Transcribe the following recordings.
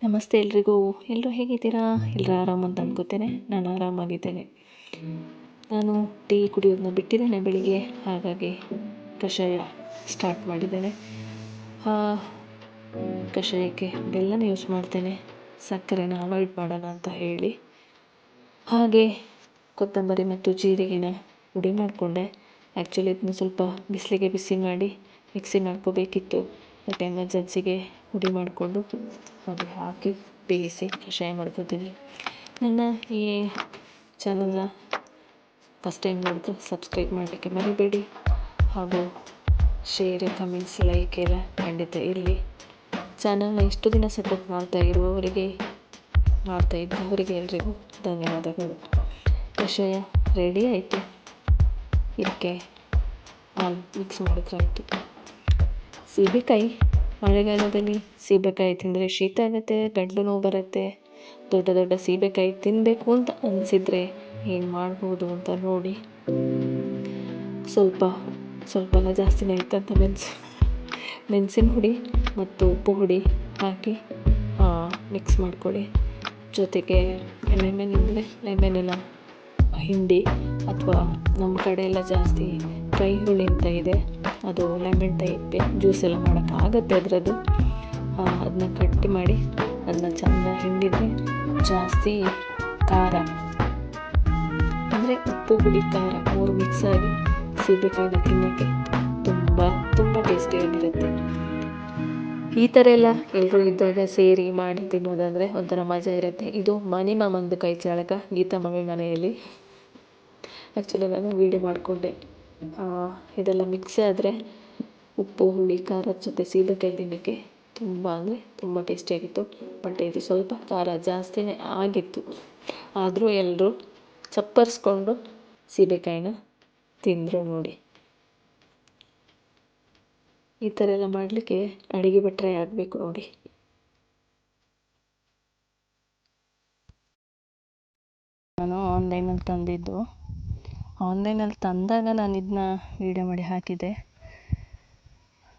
ನಮಸ್ತೆ ಎಲ್ರಿಗೂ. ಎಲ್ಲರೂ ಹೇಗಿದ್ದೀರಾ? ಎಲ್ಲರೂ ಆರಾಮ ಅಂತ ಅನ್ಕೋತೇನೆ. ನಾನು ಆರಾಮಾಗಿದ್ದೇನೆ. ನಾನು ಟೀ ಕುಡಿಯೋದನ್ನ ಬಿಟ್ಟಿದ್ದೇನೆ ಬೆಳಿಗ್ಗೆ, ಹಾಗಾಗಿ ಕಷಾಯ ಸ್ಟಾರ್ಟ್ ಮಾಡಿದ್ದೇನೆ. ಕಷಾಯಕ್ಕೆ ಬೆಲ್ಲನ ಯೂಸ್ ಮಾಡ್ತೇನೆ, ಸಕ್ಕರೆನ ಅವಾಯ್ಡ್ ಮಾಡೋಣ ಅಂತ ಹೇಳಿ. ಹಾಗೆ ಕೊತ್ತಂಬರಿ ಮತ್ತು ಜೀರಿಗೆನ ಪುಡಿ ಮಾಡಿಕೊಂಡೆ. ಆ್ಯಕ್ಚುಲಿ ಇದನ್ನ ಸ್ವಲ್ಪ ಬಿಸಿಲಿಗೆ ಬಿಸಿ ಮಾಡಿ ಮಿಕ್ಸಿ ಮಾಡ್ಕೋಬೇಕಿತ್ತು, ಬಟ್ ಎಮರ್ಜೆನ್ಸಿಗೆ ಪುಡಿ ಮಾಡಿಕೊಂಡು ಅದು ಹಾಕಿ ಬೇಯಿಸಿ ಕಷಾಯ ಮಾಡ್ಕೋತೀನಿ. ನನ್ನ ಈ ಚಾನಲ್ನ ಫಸ್ಟ್ ಟೈಮ್ ನೋಡಿದ್ರೆ ಸಬ್ಸ್ಕ್ರೈಬ್ ಮಾಡಲಿಕ್ಕೆ ಮರಿಬೇಡಿ. ಹಾಗೂ ಶೇರ್, ಕಮೆಂಟ್ಸ್, ಲೈಕ್ ಎಲ್ಲ ಖಂಡಿತ ಇರಲಿ. ಚಾನಲ್ನ ಇಷ್ಟು ದಿನ ಸಪೋರ್ಟ್ ಮಾಡ್ತಾ ಇದ್ದವರಿಗೆ ಎಲ್ರಿಗೂ ಧನ್ಯವಾದಗಳು. ಕಷಾಯ ರೆಡಿ ಆಯಿತು. ಇದಕ್ಕೆ ಹಾಲು ಮಿಕ್ಸ್ ಮಾಡಿದ್ರಾಯಿತು. ಸೀಬೆಕಾಯಿ, ಮಳೆಗಾಲದಲ್ಲಿ ಸೀಬೆಕಾಯಿ ತಿಂದರೆ ಶೀತ ಆಗುತ್ತೆ, ಗಂಟಲು ನೋವು ಬರುತ್ತೆ. ದೊಡ್ಡ ದೊಡ್ಡ ಸೀಬೆಕಾಯಿ ತಿನ್ನಬೇಕು ಅಂತ ಅನಿಸಿದರೆ ಏನು ಮಾಡ್ಬೋದು ಅಂತ ನೋಡಿ. ಸ್ವಲ್ಪ ಜಾಸ್ತಿನೇ ಇತ್ತಂತ ಮೆಣಸಿನ ಹುಡಿ ಮತ್ತು ಉಪ್ಪು ಹುಡಿ ಹಾಕಿ ಮಿಕ್ಸ್ ಮಾಡ್ಕೊಳ್ಳಿ. ಜೊತೆಗೆ ಲೆಮನ್ ಇದ್ದರೆ ಲೆಮನೆಲ್ಲ ಹಿಂಡಿ, ಅಥವಾ ನಮ್ಮ ಕಡೆ ಎಲ್ಲ ಜಾಸ್ತಿ ಕೈ ಹುಳಿ ಅಂತ ಇದೆ, ಅದು ಲೆಮನ್ ಟೈಪ್ ಜ್ಯೂಸ್ ಎಲ್ಲ ಮಾಡೋಕ್ಕಾಗತ್ತೆ ಅದರದ್ದು. ಅದನ್ನ ಕಟ್ ಮಾಡಿ ಅದನ್ನ ಚೆನ್ನಾಗಿ ಹಿಂಡಿದರೆ ಜಾಸ್ತಿ ಖಾರ ಅಂದರೆ ಉಪ್ಪು ಹುಳಿ ಖಾರ 3 ಮಿಕ್ಸ್ ಆಗಿ ಸೀಬೆಕಾಯಿನ ತಿನ್ನೋಕ್ಕೆ ತುಂಬ ಟೇಸ್ಟಿಯಾಗಿರುತ್ತೆ. ಈ ಥರ ಎಲ್ಲ ಎಲ್ಲರೂ ಇದ್ದಾಗ ಸೇರಿ ಮಾಡಿ ತಿನ್ನೋದಂದರೆ ಒಂಥರ ಮಜಾ ಇರುತ್ತೆ. ಇದು ಮನೆ ಕೈ ಚಾಳಕ ಗೀತಾ ಮಮ್ಮಿ ಮನೆಯಲ್ಲಿ. ಆ್ಯಕ್ಚುಲಿ ನಾನು ವೀಡಿಯೋ ಮಾಡಿಕೊಂಡೆ. ಇದೆಲ್ಲ ಮಿಕ್ಸ್ ಆದರೆ ಉಪ್ಪು ಹುಳಿ ಖಾರದ ಜೊತೆ ಸೀಬೆಕಾಯಿ ತಿನ್ನೋಕ್ಕೆ ತುಂಬ ಟೇಸ್ಟಿಯಾಗಿತ್ತು. ಬಟ್ ಇದು ಸ್ವಲ್ಪ ಖಾರ ಜಾಸ್ತಿನೇ ಆಗಿತ್ತು. ಆದರೂ ಎಲ್ಲರೂ ಚಪ್ಪರಿಸ್ಕೊಂಡು ಸೀಬೆಕಾಯಿನ ತಿಂದರು ನೋಡಿ. ಈ ಥರ ಎಲ್ಲ ಮಾಡಲಿಕ್ಕೆ ಅಡುಗೆ ಭಟ್ರೆ ಆಗಬೇಕು ನೋಡಿ. ನಾನು ಆನ್ಲೈನಲ್ಲಿ ತಂದಾಗ ನಾನು ಇದನ್ನ ವೀಡಿಯೋ ಮಾಡಿ ಹಾಕಿದ್ದೆ.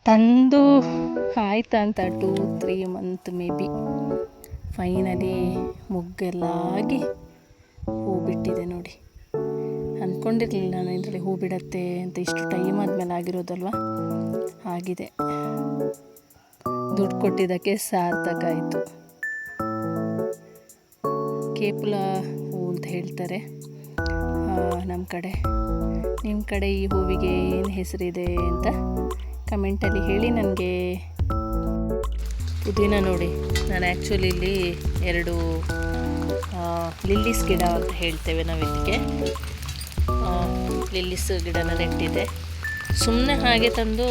ತಂದು ಆಯ್ತಾ ಅಂತ 2-3 ಮಂತ್ ಮೇ ಬಿ. ಫೈನಲಿ ಮುಗ್ಗೆಲ್ಲ ಆಗಿ ಹೂ ಬಿಟ್ಟಿದೆ ನೋಡಿ. ಅಂದ್ಕೊಂಡಿರಲಿಲ್ಲ ನಾನು ಇದರಲ್ಲಿ ಹೂ ಬಿಡತ್ತೆ ಅಂತ. ಇಷ್ಟು ಟೈಮ್ ಆದಮೇಲೆ ಆಗಿರೋದಲ್ವ, ಆಗಿದೆ. ದುಡ್ಡು ಕೊಟ್ಟಿದ್ದಕ್ಕೆ ಸಾರ್ಥಕ ಆಯಿತು. ಕೇಪುಲ ಹೂ ಅಂತ ಹೇಳ್ತಾರೆ ನಮ್ಮ ಕಡೆ. ನಿಮ್ಮ ಕಡೆ ಈ ಹೂವಿಗೆ ಏನು ಹೆಸರಿದೆ ಅಂತ ಕಮೆಂಟಲ್ಲಿ ಹೇಳಿ ನನಗೆ. ಪುದೀನ ನೋಡಿ, ನಾನು ಆ್ಯಕ್ಚುಲಿ ಇಲ್ಲಿ 2 ಲಿಲ್ಲೀಸ್ ಗಿಡ ಅಂತ ಹೇಳ್ತೇವೆ ನಾವು ಇದಕ್ಕೆ. ಲಿಲ್ಲೀಸ್ ಗಿಡನ ನೆಟ್ಟಿದೆ. ಸುಮ್ಮನೆ ಹಾಗೆ ತಂದು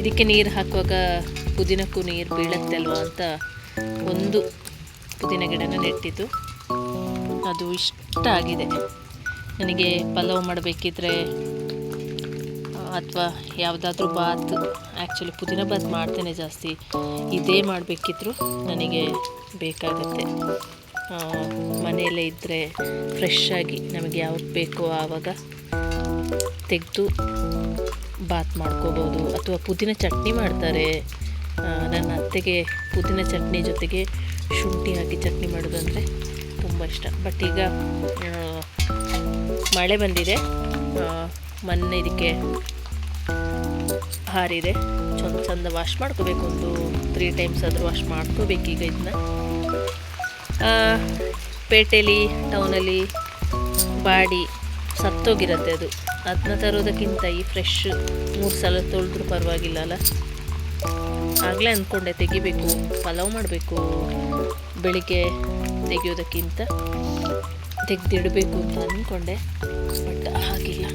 ಇದಕ್ಕೆ ನೀರು ಹಾಕುವಾಗ ಪುದೀನಕ್ಕೂ ನೀರು ಬೀಳತ್ತೆ ಅಲ್ವಾ ಅಂತ ಒಂದು ಪುದೀನ ಗಿಡನ ನೆಟ್ಟಿದ್ದು. ಅದು ಇಷ್ಟ ಆಗಿದೆ ನನಗೆ. ಪಲಾವ್ ಮಾಡಬೇಕಿದ್ರೆ ಅಥವಾ ಯಾವುದಾದ್ರೂ ಬಾತ್, ಆ್ಯಕ್ಚುಲಿ ಪುದೀನ ಬಾತ್ ಮಾಡ್ತೇನೆ ಜಾಸ್ತಿ. ಇದೇ ಮಾಡಬೇಕಿದ್ರು ನನಗೆ ಬೇಕಾಗತ್ತೆ. ಮನೆಯಲ್ಲೇ ಇದ್ದರೆ ಫ್ರೆಶ್ಶಾಗಿ ನಮಗೆ ಯಾವಾಗ ಬೇಕೋ ಆವಾಗ ತೆಗೆದು ಬಾತ್ ಮಾಡ್ಕೋಬೋದು. ಅಥವಾ ಪುದೀನ ಚಟ್ನಿ ಮಾಡ್ತಾರೆ. ನನ್ನ ಅತ್ತೆಗೆ ಪುದೀನ ಚಟ್ನಿ ಜೊತೆಗೆ ಶುಂಠಿ ಹಾಕಿ ಚಟ್ನಿ ಮಾಡೋದಂದರೆ ತುಂಬ ಇಷ್ಟ. ಬಟ್ ಈಗ ಮಳೆ ಬಂದಿದೆ, ಮೊನ್ನೆ ಇದಕ್ಕೆ ಹಾರಿದೆ. ಚಂದ ವಾಶ್ ಮಾಡ್ಕೋಬೇಕು. ಒಂದು 3 ಟೈಮ್ಸ್ ಆದರೂ ವಾಶ್ ಮಾಡ್ಕೋಬೇಕೀಗ ಇದನ್ನ. ಪೇಟೆಯಲ್ಲಿ, ಟೌನಲ್ಲಿ ಬಾಡಿ ಸತ್ತೋಗಿರುತ್ತೆ ಅದು. ಅದನ್ನ ತರೋದಕ್ಕಿಂತ ಈ ಫ್ರೆಶ್ 3 ಸಲ ತೊಳೆದ್ರೂ ಪರವಾಗಿಲ್ಲ ಅಲ್ಲ. ಆಗಲೇ ಅಂದ್ಕೊಂಡೆ ತೆಗಿಬೇಕು, ಪಲಾವ್ ಮಾಡಬೇಕು, ಬೆಳಿಗ್ಗೆ ತೆಗೆಯೋದಕ್ಕಿಂತ ತೆಗೆದಿಡಬೇಕು ಅಂತ ಅಂದ್ಕೊಂಡೆ. ಬಟ್ ಆಗಿಲ್ಲ,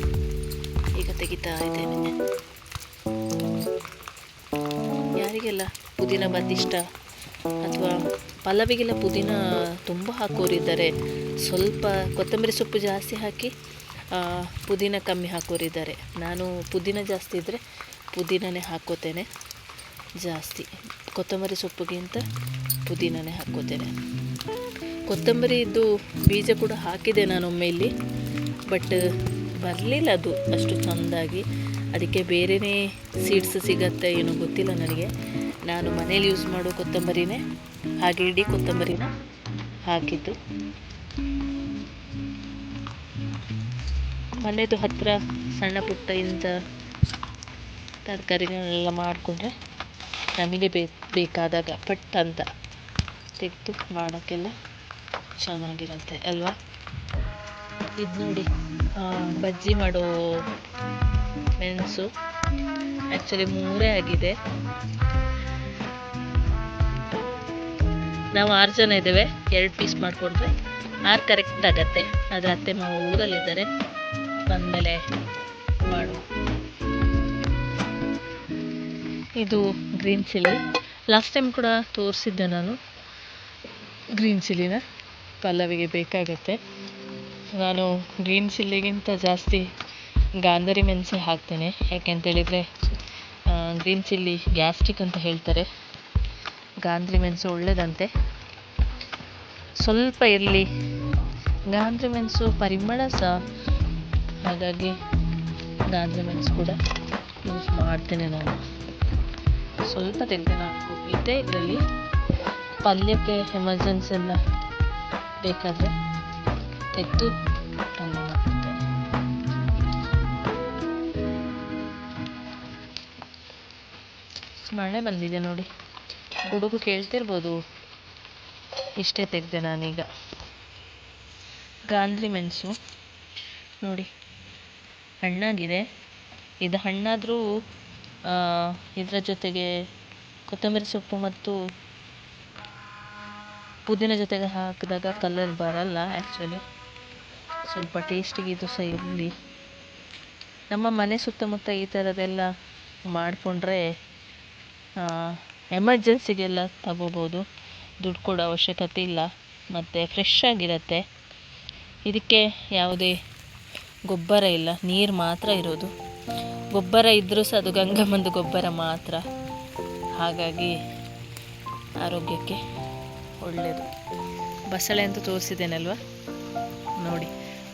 ಈಗ ತೆಗಿತಾ ಇದ್ದೇನೆ. ಯಾರಿಗೆಲ್ಲ ಪುದೀನ ಬಾತ್ ಇಷ್ಟ, ಅಥವಾ ಪಲಾವಿಗೆಲ್ಲ ಪುದೀನ ತುಂಬ ಹಾಕೋರಿದ್ದಾರೆ. ಸ್ವಲ್ಪ ಕೊತ್ತಂಬರಿ ಸೊಪ್ಪು ಜಾಸ್ತಿ ಹಾಕಿ ಪುದೀನ ಕಮ್ಮಿ ಹಾಕೋರಿದ್ದಾರೆ. ನಾನು ಪುದೀನ ಜಾಸ್ತಿ ಇದ್ದರೆ ಪುದೀನನೇ ಹಾಕೋತೇನೆ ಜಾಸ್ತಿ. ಕೊತ್ತಂಬರಿ ಸೊಪ್ಪಿಗಿಂತ ಪುದೀನನೇ ಹಾಕೋತೇನೆ. ಕೊತ್ತಂಬರಿದು ಬೀಜ ಕೂಡ ಹಾಕಿದೆ ನಾನೊಮ್ಮೆ ಇಲ್ಲಿ, ಬಟ್ ಬರಲಿಲ್ಲ ಅದು ಅಷ್ಟು ಚೆಂದಾಗಿ. ಅದಕ್ಕೆ ಬೇರೆಯೇ ಸೀಡ್ಸ್ ಸಿಗತ್ತೆ ಏನೋ ಗೊತ್ತಿಲ್ಲ ನನಗೆ. ನಾನು ಮನೇಲಿ ಯೂಸ್ ಮಾಡೋ ಕೊತ್ತಂಬರಿನೇ ಹಾಗೆ ಇಡೀ ಕೊತ್ತಂಬರಿನ ಹಾಕಿದ್ದು. ಮನೆಯದು ಹತ್ತಿರ ಸಣ್ಣ ಪುಟ್ಟ ಇಂಥ ತರಕಾರಿಗಳನ್ನೆಲ್ಲ ಮಾಡಿಕೊಂಡ್ರೆ ನಮಗೆ ಬೇಕಾದಾಗ ಪಟ್ ಅಂತ ತೆಗೆದು ಮಾಡೋಕ್ಕೆಲ್ಲ ಚೆನ್ನಾಗಿರುತ್ತೆ ಅಲ್ವಾ. ಇದು ನೋಡಿ ಬಜ್ಜಿ ಮಾಡೋ ಮೆಣಸು ಆ್ಯಕ್ಚುಲಿ 3 ಆಗಿದೆ. ನಾವು 6 ಜನ ಇದ್ದೇವೆ, 2 ಪೀಸ್ ಮಾಡಿಕೊಂಡ್ರೆ 6 ಕರೆಕ್ಟ್ ಆಗತ್ತೆ. ಆದರೆ ಅತ್ತೆ ಮಾವ ಊರಲ್ಲಿದ್ದಾರೆ, ಬಂದಮೇಲೆ ಮಾಡು. ಇದು ಗ್ರೀನ್ ಚಿಲ್ಲಿ. ಲಾಸ್ಟ್ ಟೈಮ್ ಕೂಡ ತೋರಿಸಿದ್ದೆ ನಾನು ಗ್ರೀನ್ ಚಿಲ್ಲಿನ. ಪಲ್ಲವಿಗೆ ಬೇಕಾಗತ್ತೆ. ನಾನು ಗ್ರೀನ್ ಚಿಲ್ಲಿಗಿಂತ ಜಾಸ್ತಿ ಗಾಂಧಾರಿ ಮೆಣಸೆ ಹಾಕ್ತೇನೆ. ಯಾಕೆಂತೇಳಿದರೆ ಗ್ರೀನ್ ಚಿಲ್ಲಿ ಗ್ಯಾಸ್ಟ್ರಿಕ್ ಅಂತ ಹೇಳ್ತಾರೆ, ಗಾಂಧಾರಿ ಮೆಣಸು ಒಳ್ಳೆಯದಂತೆ. ಸ್ವಲ್ಪ ಇರಲಿ, ಗಾಂಧಾರಿ ಮೆಣಸು ಪರಿಮಳ ಸಹ, ಹಾಗಾಗಿ ಗಾಂಧಾರಿ ಮೆಣಸು ಕೂಡ ಯೂಸ್ ಮಾಡ್ತೇನೆ ನಾನು. ಸ್ವಲ್ಪ ತೆಗೆದು ನಾನು ಇದ್ದೇ ಇದರಲ್ಲಿ ಪಲ್ಯಕ್ಕೆ ಎಮರ್ಜೆನ್ಸಿ ಎಲ್ಲ ಬೇಕಾದರೆ ತೆಗೆದು ಪಲ್ಯ ಮಾಡ್ತೇನೆ. ಮಳೆ ಬಂದಿದೆ ನೋಡಿ, ಗುಡುಗು ಕೇಳ್ತಿರ್ಬೋದು. ಇಷ್ಟೇ ತೆಗೆದೆ ನಾನೀಗ. ಗಾಂಧಾರಿ ಮೆಣಸು ನೋಡಿ ಹಣ್ಣಾಗಿದೆ. ಇದು ಹಣ್ಣಾದರೂ ಇದರ ಜೊತೆಗೆ ಕೊತ್ತಂಬರಿ ಸೊಪ್ಪು ಮತ್ತು ಪುದೀನ ಜೊತೆಗೆ ಹಾಕಿದಾಗ ಕಲರ್ ಬರಲ್ಲ. ಆ್ಯಕ್ಚುಲಿ ಸ್ವಲ್ಪ ಟೇಸ್ಟಿಗೆ ಇದು ಸಹ ಇರಲಿ. ನಮ್ಮ ಮನೆ ಸುತ್ತಮುತ್ತ ಈ ಥರದ್ದೆಲ್ಲ ಮಾಡಿಕೊಂಡ್ರೆ ಎಮರ್ಜೆನ್ಸಿಗೆಲ್ಲ ತಗೋಬೋದು, ದುಡ್ಡು ಕೊಡೋ ಅವಶ್ಯಕತೆ ಇಲ್ಲ, ಮತ್ತು ಫ್ರೆಶ್ ಆಗಿರುತ್ತೆ. ಇದಕ್ಕೆ ಯಾವುದೇ ಗೊಬ್ಬರ ಇಲ್ಲ, ನೀರು ಮಾತ್ರ ಇರೋದು. ಗೊಬ್ಬರ ಇದ್ದರೂ ಸಹ ಅದು ಗಂಗಮ್ಮಂದು ಗೊಬ್ಬರ ಮಾತ್ರ, ಹಾಗಾಗಿ ಆರೋಗ್ಯಕ್ಕೆ ಒಳ್ಳೆಯದು. ಬಸಳೆ ಅಂತೂ ತೋರಿಸಿದ್ದೇನಲ್ವ ನೋಡಿ,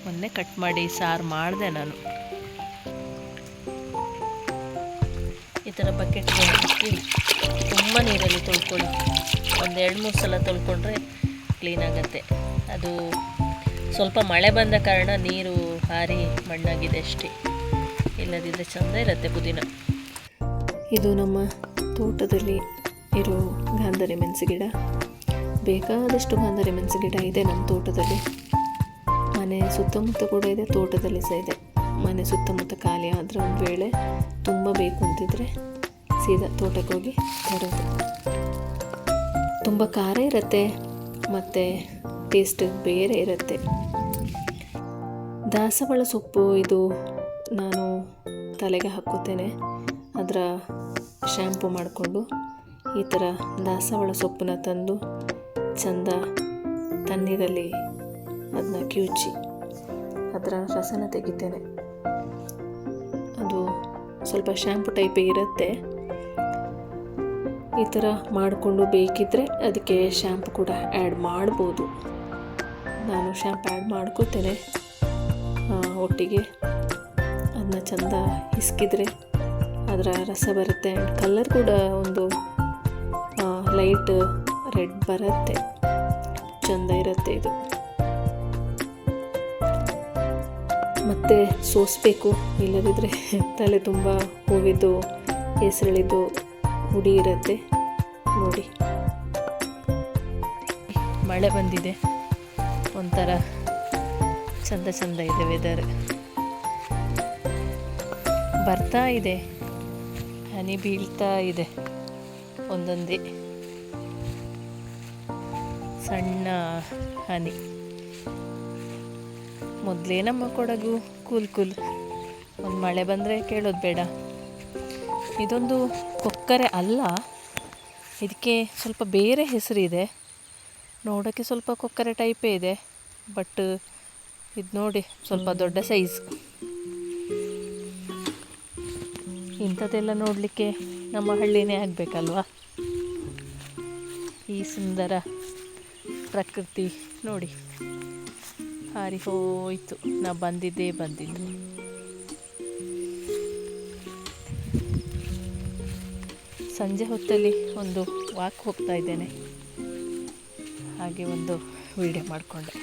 ಮೊನ್ನೆ ಕಟ್ ಮಾಡಿ ಸಾರು ಮಾಡಿದೆ ನಾನು. ಈ ಥರ ಬಕೆಟ್ಗೆ ಹಾಕಿ ತುಂಬ ನೀರಲ್ಲಿ ತೊಳ್ಕೊಳ್ಳಿ. 1-2-3 ಸಲ ತೊಳ್ಕೊಂಡ್ರೆ ಕ್ಲೀನ್ ಆಗುತ್ತೆ. ಅದು ಸ್ವಲ್ಪ ಮಳೆ ಬಂದ ಕಾರಣ ನೀರು ಹಾರಿ ಮಣ್ಣಾಗಿದೆ ಅಷ್ಟೇ, ಇಲ್ಲದಿದ್ದರೆ ಚೆಂದ ಇರುತ್ತೆ ಪುದೀನ. ಇದು ನಮ್ಮ ತೋಟದಲ್ಲಿ ಇರೋ ಗಾಂಧಾರಿ ಮೆಣಸು ಗಿಡ. ಬೇಕಾದಷ್ಟು ಗಾಂಧಾರಿ ಮೆಣಸು ಗಿಡ ಇದೆ ನಮ್ಮ ತೋಟದಲ್ಲಿ. ಮನೆ ಸುತ್ತಮುತ್ತ ಕೂಡ ಇದೆ, ತೋಟದಲ್ಲಿ ಸಹ ಇದೆ. ಮನೆ ಸುತ್ತಮುತ್ತ ಖಾಲಿ ಆದರೆ ಒಂದು ವೇಳೆ ತುಂಬ ಬೇಕು ಅಂತಿದ್ರೆ ಸೀದಾ ತೋಟಕ್ಕೆ ಹೋಗಿ ತರೋದು. ತುಂಬ ಖಾರ ಇರುತ್ತೆ ಮತ್ತು ಟೇಸ್ಟ್ ಬೇರೆ ಇರುತ್ತೆ. ದಾಸವಾಳ ಸೊಪ್ಪು ಇದು ನಾನು ತಲೆಗೆ ಹಾಕ್ಕೋತೇನೆ. ಅದರ ಶ್ಯಾಂಪು ಮಾಡಿಕೊಂಡು ಈ ಥರ ದಾಸವಾಳ ಸೊಪ್ಪನ್ನ ತಂದು ಚೆಂದ ತಣ್ಣೀರಲ್ಲಿ ಅದನ್ನ ಕಿವುಚಿ ಅದರ ರಸನ ತೆಗಿತೇನೆ. ಅದು ಸ್ವಲ್ಪ ಶ್ಯಾಂಪು ಟೈಪೇ ಇರುತ್ತೆ. ಈ ಥರ ಮಾಡಿಕೊಂಡು ಬೇಕಿದ್ದರೆ ಅದಕ್ಕೆ ಶ್ಯಾಂಪು ಕೂಡ ಆ್ಯಡ್ ಮಾಡ್ಬೋದು. ನಾನು ಶ್ಯಾಂಪು ಆ್ಯಡ್ ಮಾಡ್ಕೋತೇನೆ ಒಟ್ಟಿಗೆ. ಅದನ್ನ ಚೆಂದ ಹಿಸ್ಕಿದ್ರೆ ಅದರ ರಸ ಬರುತ್ತೆ. ಆ್ಯಂಡ್ ಕಲರ್ ಕೂಡ ಒಂದು ಲೈಟ್ ರೆಡ್ ಬರುತ್ತೆ, ಚೆಂದ ಇರುತ್ತೆ ಇದು. ಮತ್ತು ಸೋಸಬೇಕು, ಇಲ್ಲದಿದ್ದರೆ ತಲೆ ತುಂಬ ಹೂವಿದ್ದು ಹೆಸರಿಳಿದು ಹುಡಿ ಇರುತ್ತೆ ನೋಡಿ. ಮಳೆ ಬಂದಿದೆ, ಒಂಥರ ಚಂದ ಚಂದ ಇದೆ ವೆದರ್. ಬರ್ತಾ ಇದೆ, ಹನಿ ಬೀಳ್ತಾ ಇದೆ, ಒಂದೊಂದೇ ಸಣ್ಣ ಹನಿ. ಮೊದಲೇ ನಮ್ಮ ಕೊಡಗು ಕೂಲ್ ಕೂಲ್, ಒಂದು ಮಳೆ ಬಂದರೆ ಕೇಳೋದು ಬೇಡ. ಇದೊಂದು ಕೊಕ್ಕರೆ ಅಲ್ಲ, ಇದಕ್ಕೆ ಸ್ವಲ್ಪ ಬೇರೆ ಹೆಸರಿದೆ. ನೋಡೋಕ್ಕೆ ಸ್ವಲ್ಪ ಕೊಕ್ಕರೆ ಟೈಪೇ ಇದೆ, ಬಟ್ ಇದು ನೋಡಿ ಸ್ವಲ್ಪ ದೊಡ್ಡ ಸೈಜ್. ಇಂಥದ್ದೆಲ್ಲ ನೋಡಲಿಕ್ಕೆ ನಮ್ಮ ಹಳ್ಳಿನೇ ಆಗಬೇಕಲ್ವಾ. ಈ ಸುಂದರ ಪ್ರಕೃತಿ ನೋಡಿ, ಹಾರಿ ಹೋಯಿತು. ನಾ ಬಂದಿದ್ದು ಸಂಜೆ ಹೊತ್ತಲ್ಲಿ ಒಂದು ವಾಕ್ ಹೋಗ್ತಾ ಇದ್ದೇನೆ. ಹಾಗಾಗಿ ಒಂದು ವೀಡಿಯೋ ಮಾಡಿಕೊಂಡೆ.